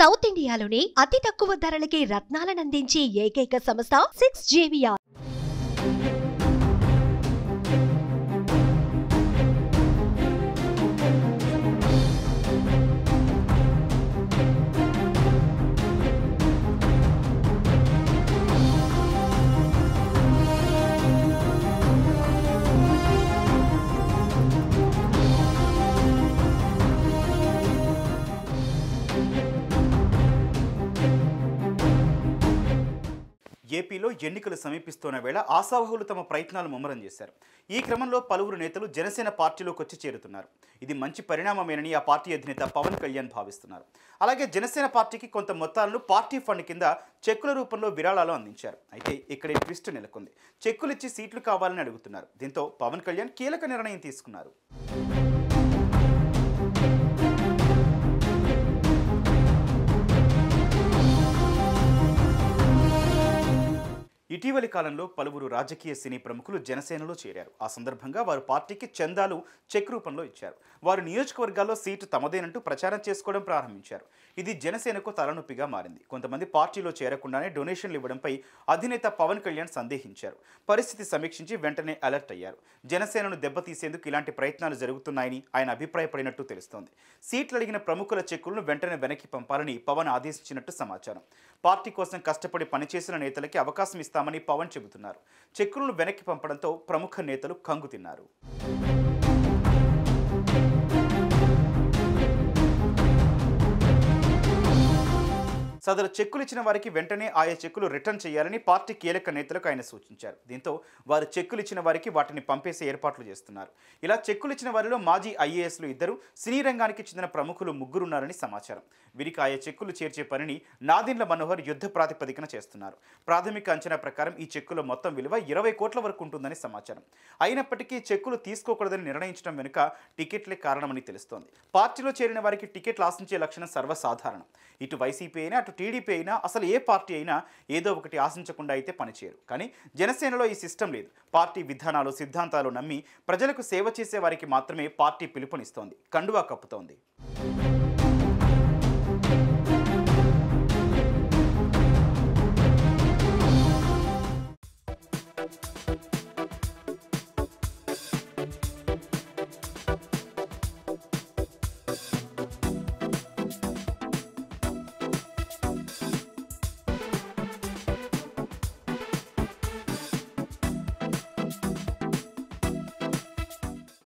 South ఇండియాలోనే అతి తక్కువ ధరలకి రత్నాలనందించే ఏకైక సంస్థ 6JVR. ఏపీలో ఎన్నికలు సమీపిస్తున్న వేళ ఆశావహులు తమ ప్రయత్నాలు ముమ్మరం చేశారు. ఈ క్రమంలో పలువురు నేతలు జనసేన పార్టీలోకి వచ్చి చేరుతున్నారు. ఇది మంచి పరిణామమేనని ఆ పార్టీ అధినేత పవన్ కళ్యాణ్ భావిస్తున్నారు. అలాగే జనసేన పార్టీకి కొంత మొత్తాలను పార్టీ ఫండ్ కింద చెక్కుల రూపంలో విరాళాలు అందించారు. అయితే ఇక్కడ ట్విస్ట్ నెలకొంది. చెక్కులు ఇచ్చి సీట్లు కావాలని అడుగుతున్నారు. దీంతో పవన్ కళ్యాణ్ కీలక నిర్ణయం తీసుకున్నారు. ఇటీవలి కాలంలో పలువురు రాజకీయ సినీ ప్రముఖులు జనసేనలో చేరారు. ఆ సందర్భంగా వారు పార్టీకి చందాలు చెక్ రూపంలో ఇచ్చారు. వారు నియోజకవర్గాల్లో సీటు తమదేనంటూ ప్రచారం చేసుకోవడం ప్రారంభించారు. ఇది జనసేనకు తలనొప్పిగా మారింది. కొంతమంది పార్టీలో చేరకుండానే డొనేషన్లు ఇవ్వడంపై అధినేత పవన్ కళ్యాణ్ సందేహించారు. పరిస్థితి సమీక్షించి వెంటనే అలర్ట్ అయ్యారు. జనసేనను దెబ్బతీసేందుకు ఇలాంటి ప్రయత్నాలు జరుగుతున్నాయని ఆయన అభిప్రాయపడినట్టు తెలుస్తోంది. సీట్లు అడిగిన ప్రముఖుల చెక్కులను వెంటనే వెనక్కి పంపాలని పవన్ ఆదేశించినట్టు సమాచారం. పార్టీ కోసం కష్టపడి పనిచేసిన నేతలకి అవకాశం ఇస్తామని పవన్ చెబుతున్నారు. చెక్కులను వెనక్కి పంపడంతో ప్రముఖ నేతలు కంగు తిన్నారు. సదరు చెక్కులు ఇచ్చిన వారికి వెంటనే ఆయా చెక్కులు రిటర్న్ చేయాలని పార్టీ కీలక నేతలకు ఆయన సూచించారు. దీంతో వారు చెక్కులు ఇచ్చిన వారికి వాటిని పంపేసే ఏర్పాట్లు చేస్తున్నారు. ఇలా చెక్కులు ఇచ్చిన వారిలో మాజీ ఐఏఎస్లు 2, సినీ రంగానికి చెందిన ప్రముఖులు 3 ఉన్నారని సమాచారం. వీరికి ఆయా చెక్కులు చేర్చే పనిని నాదెండ్ల మనోహర్ యుద్ధ ప్రాతిపదికన చేస్తున్నారు. ప్రాథమిక అంచనా ప్రకారం ఈ చెక్కుల మొత్తం విలువ 20 కోట్ల వరకు ఉంటుందని సమాచారం. అయినప్పటికీ చెక్కులు తీసుకోకూడదని నిర్ణయించడం వెనుక టికెట్లే కారణమని తెలుస్తోంది. పార్టీలో చేరిన వారికి టికెట్లు ఆశించే లక్షణం సర్వసాధారణం. ఇటు వైసీపీ అయినా అటు టీడీపీ అయినా అసలు ఏ పార్టీ అయినా ఏదో ఒకటి ఆశించకుండా అయితే పనిచేయరు. కానీ జనసేనలో ఈ సిస్టమ్ లేదు. పార్టీ విధానాలు సిద్ధాంతాలు నమ్మి ప్రజలకు సేవ చేసే వారికి మాత్రమే పార్టీ పిలుపునిస్తోంది, కండువా కప్పుతోంది.